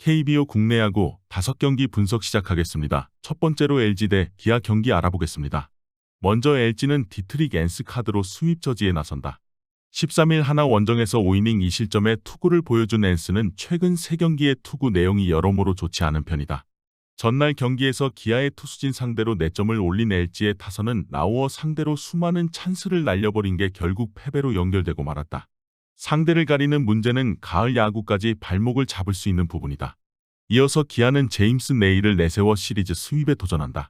KBO 국내 야구 5경기 분석 시작하겠습니다. 첫 번째로 LG 대 기아 경기 알아보겠습니다. 먼저 LG는 디트릭 앤스 카드로 수입 저지에 나선다. 13일 하나 원정에서 5이닝 2실점의 투구를 보여준 앤스는 최근 3경기의 투구 내용이 여러모로 좋지 않은 편이다. 전날 경기에서 기아의 투수진 상대로 4점을 올린 LG의 타선은 라우어 상대로 수많은 찬스를 날려버린 게 결국 패배로 연결되고 말았다. 상대를 가리는 문제는 가을 야구까지 발목을 잡을 수 있는 부분이다. 이어서 기아는 제임스 네일을 내세워 시리즈 수입에 도전한다.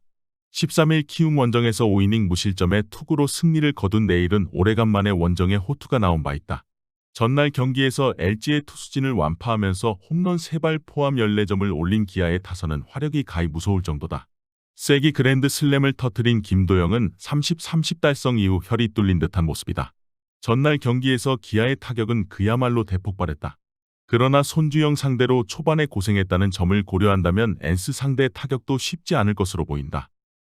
13일 키움 원정에서 5이닝 무실점의 투구로 승리를 거둔 네일은 오래간만에 원정에 호투가 나온 바 있다. 전날 경기에서 LG의 투수진을 완파하면서 홈런 3발 포함 14점을 올린 기아의 타선은 화력이 가히 무서울 정도다. 세기 그랜드 슬램을 터뜨린 김도영은 30-30 달성 이후 혈이 뚫린 듯한 모습이다. 전날 경기에서 기아의 타격은 그야말로 대폭발했다. 그러나 손주영 상대로 초반에 고생했다는 점을 고려한다면 앤스 상대 타격도 쉽지 않을 것으로 보인다.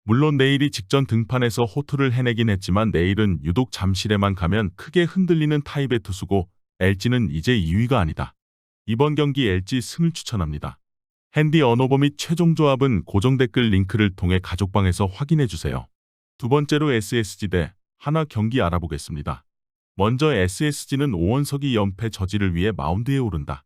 물론 내일이 직전 등판에서 호투를 해내긴 했지만 내일은 유독 잠실에만 가면 크게 흔들리는 타입의 투수고 LG는 이제 2위가 아니다. 이번 경기 LG 승을 추천합니다. 핸디 언어버 및 최종 조합은 고정 댓글 링크를 통해 가족방에서 확인해주세요. 두 번째로 SSG 대 하나 경기 알아보겠습니다. 먼저 SSG는 오원석이 연패 저지를 위해 마운드에 오른다.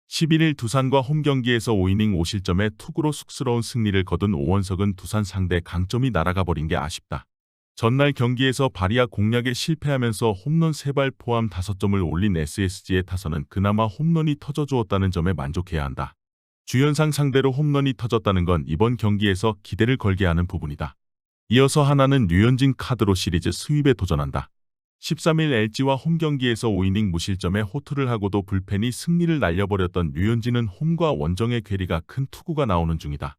11일 두산과 홈경기에서 5이닝 5실점의 투구로 쑥스러운 승리를 거둔 오원석은 두산 상대 강점이 날아가 버린 게 아쉽다. 전날 경기에서 바리아 공략에 실패하면서 홈런 3발 포함 5점을 올린 SSG의 타선은 그나마 홈런이 터져주었다는 점에 만족해야 한다. 주연상 상대로 홈런이 터졌다는 건 이번 경기에서 기대를 걸게 하는 부분이다. 이어서 하나는 류현진 카드로 시리즈 수입에 도전한다. 13일 LG와 홈경기에서 5이닝 무실점의 호투를 하고도 불펜이 승리를 날려버렸던 류현진은 홈과 원정의 괴리가 큰 투구가 나오는 중이다.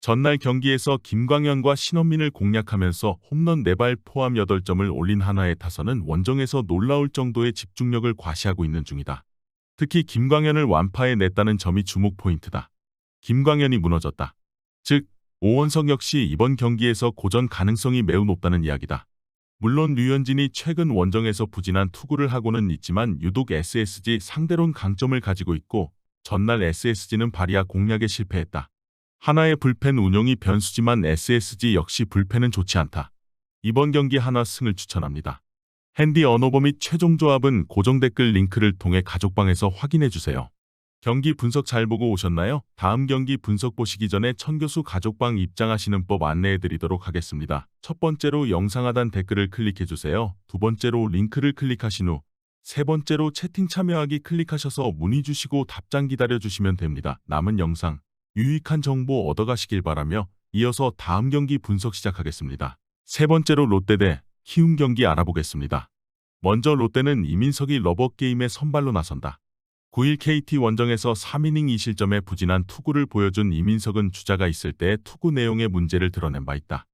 전날 경기에서 김광현과 신원민을 공략하면서 홈런 4발 포함 8점을 올린 하나의 타선은 원정에서 놀라울 정도의 집중력을 과시하고 있는 중이다. 특히 김광현을 완파해냈다는 점이 주목 포인트다. 김광현이 무너졌다. 즉, 오원석 역시 이번 경기에서 고전 가능성이 매우 높다는 이야기다. 물론 류현진이 최근 원정에서 부진한 투구를 하고는 있지만 유독 SSG 상대론 강점을 가지고 있고 전날 SSG는 바리아 공략에 실패했다. 하나의 불펜 운용이 변수지만 SSG 역시 불펜은 좋지 않다. 이번 경기 하나 승을 추천합니다. 핸디 언어버 및 최종 조합은 고정 댓글 링크를 통해 가족방에서 확인해주세요. 경기 분석 잘 보고 오셨나요? 다음 경기 분석 보시기 전에 천교수 가족방 입장하시는 법 안내해드리도록 하겠습니다. 첫 번째로 영상 하단 댓글을 클릭해주세요. 두 번째로 링크를 클릭하신 후 세 번째로 채팅 참여하기 클릭하셔서 문의 주시고 답장 기다려주시면 됩니다. 남은 영상 유익한 정보 얻어가시길 바라며 이어서 다음 경기 분석 시작하겠습니다. 세 번째로 롯데 대 키움 경기 알아보겠습니다. 먼저 롯데는 이민석이 러버게임에 선발로 나선다. 9일 KT 원정에서 3이닝 2실점에 부진한 투구를 보여준 이민석은 주자가 있을 때 투구 내용의 문제를 드러낸 바 있다.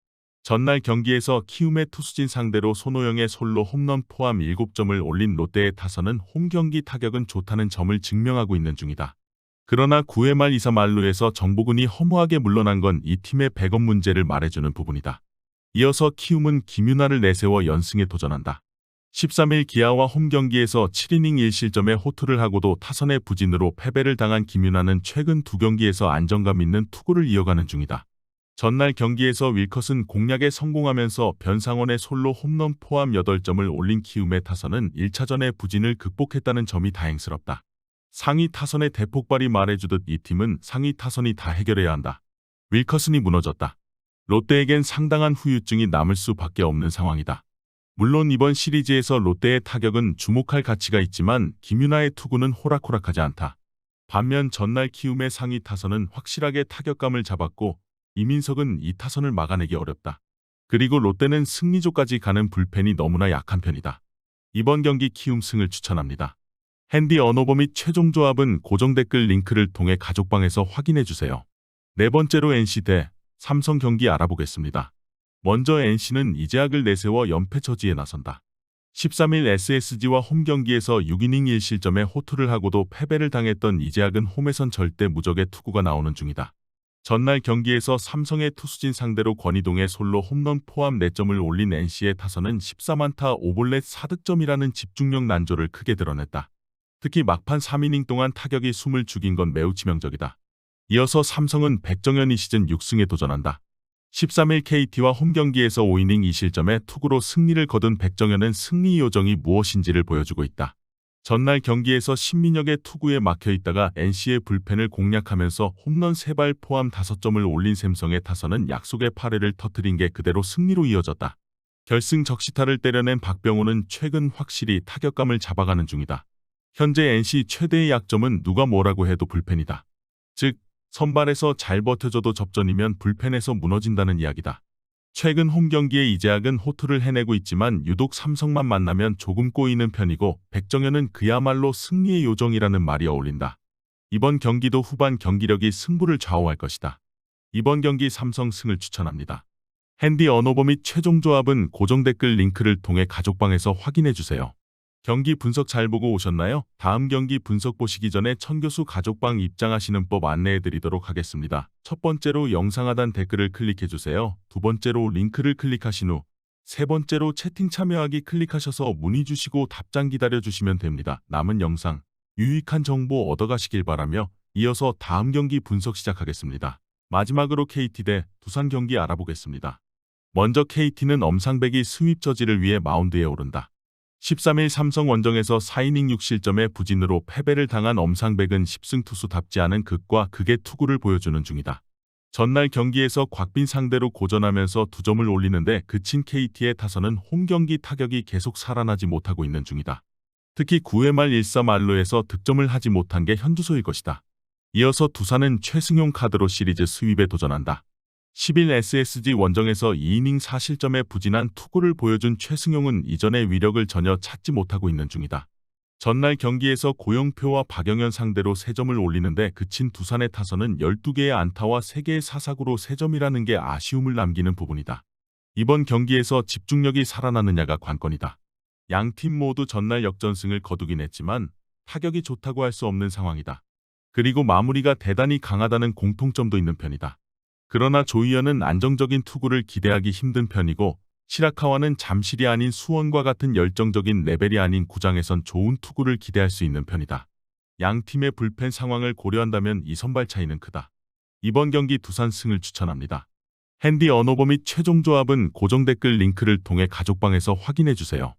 전날 경기에서 키움의 투수진 상대로 손호영의 솔로 홈런 포함 7점을 올린 롯데의 타선은 홈경기 타격은 좋다는 점을 증명하고 있는 중이다. 그러나 9회 말 2사 만루에서 정보근이 허무하게 물러난 건 이 팀의 백업 문제를 말해주는 부분이다. 이어서 키움은 김윤아를 내세워 연승에 도전한다. 13일 기아와 홈경기에서 7이닝 1실점의 호투를 하고도 타선의 부진으로 패배를 당한 김윤아는 최근 2경기에서 안정감 있는 투구를 이어가는 중이다. 전날 경기에서 윌컷은 공략에 성공하면서 변상원의 솔로 홈런 포함 8점을 올린 키움의 타선은 1차전의 부진을 극복했다는 점이 다행스럽다. 상위 타선의 대폭발이 말해주듯 이 팀은 상위 타선이 다 해결해야 한다. 윌커슨이 무너졌다. 롯데에겐 상당한 후유증이 남을 수밖에 없는 상황이다. 물론 이번 시리즈에서 롯데의 타격은 주목할 가치가 있지만 김윤아의 투구는 호락호락하지 않다. 반면 전날 키움의 상위 타선은 확실하게 타격감을 잡았고 이민석은 이 타선을 막아내기 어렵다. 그리고 롯데는 승리조까지 가는 불펜이 너무나 약한 편이다. 이번 경기 키움 승을 추천합니다. 핸디 언어버 및 최종 조합은 고정 댓글 링크를 통해 가족방에서 확인해주세요. 네 번째로 NC 대 삼성 경기 알아보겠습니다. 먼저 NC는 이재학을 내세워 연패 저지에 나선다. 13일 SSG와 홈경기에서 6이닝 1실점의 호투를 하고도 패배를 당했던 이재학은 홈에선 절대 무적의 투구가 나오는 중이다. 전날 경기에서 삼성의 투수진 상대로 권희동의 솔로 홈런 포함 4점을 올린 NC의 타선은 14만타 5볼넷 4득점이라는 집중력 난조를 크게 드러냈다. 특히 막판 3이닝 동안 타격이 숨을 죽인 건 매우 치명적이다. 이어서 삼성은 백정현이 시즌 6승에 도전한다. 13일 KT와 홈경기에서 5이닝 2실점의 투구로 승리를 거둔 백정현은 승리 요정이 무엇인지를 보여주고 있다. 전날 경기에서 신민혁의 투구에 막혀있다가 NC의 불펜을 공략하면서 홈런 3발 포함 5점을 올린 샘성의 타선은 약속의 8회를 터뜨린 게 그대로 승리로 이어졌다. 결승 적시타를 때려낸 박병호는 최근 확실히 타격감을 잡아가는 중이다. 현재 NC 최대의 약점은 누가 뭐라고 해도 불펜이다. 즉, 선발에서 잘 버텨줘도 접전이면 불펜에서 무너진다는 이야기다. 최근 홈경기에 이재학은 호투를 해내고 있지만 유독 삼성만 만나면 조금 꼬이는 편이고 백정현은 그야말로 승리의 요정이라는 말이 어울린다. 이번 경기도 후반 경기력이 승부를 좌우할 것이다. 이번 경기 삼성 승을 추천합니다. 핸디 언어버 및 최종 조합은 고정 댓글 링크를 통해 가족방에서 확인해주세요. 경기 분석 잘 보고 오셨나요? 다음 경기 분석 보시기 전에 천교수 가족방 입장하시는 법 안내해드리도록 하겠습니다. 첫 번째로 영상 하단 댓글을 클릭해주세요. 두 번째로 링크를 클릭하신 후 세 번째로 채팅 참여하기 클릭하셔서 문의 주시고 답장 기다려주시면 됩니다. 남은 영상 유익한 정보 얻어가시길 바라며 이어서 다음 경기 분석 시작하겠습니다. 마지막으로 KT 대 두산 경기 알아보겠습니다. 먼저 KT는 엄상백이 스윕 저지를 위해 마운드에 오른다. 13일 삼성 원정에서 4이닝 6실점의 부진으로 패배를 당한 엄상백은 10승 투수답지 않은 극과 극의 투구를 보여주는 중이다. 전날 경기에서 곽빈 상대로 고전하면서 2점을 올리는데 그친 KT의 타선은 홈경기 타격이 계속 살아나지 못하고 있는 중이다. 특히 9회 말 1-3루에서 득점을 하지 못한 게 현주소일 것이다. 이어서 두산은 최승용 카드로 시리즈 스윕에 도전한다. 10일 SSG 원정에서 2이닝 4실점의 부진한 투구를 보여준 최승용은 이전의 위력을 전혀 찾지 못하고 있는 중이다. 전날 경기에서 고영표와 박영현 상대로 3점을 올리는데 그친 두산의 타선은 12개의 안타와 3개의 사사구로 3점이라는 게 아쉬움을 남기는 부분이다. 이번 경기에서 집중력이 살아나느냐가 관건이다. 양팀 모두 전날 역전승을 거두긴 했지만 타격이 좋다고 할 수 없는 상황이다. 그리고 마무리가 대단히 강하다는 공통점도 있는 편이다. 그러나 조이현은 안정적인 투구를 기대하기 힘든 편이고 시라카와는 잠실이 아닌 수원과 같은 열정적인 레벨이 아닌 구장에선 좋은 투구를 기대할 수 있는 편이다. 양 팀의 불펜 상황을 고려한다면 이 선발 차이는 크다. 이번 경기 두산 승을 추천합니다. 핸디 언어버 및 최종 조합은 고정 댓글 링크를 통해 가족방에서 확인해주세요.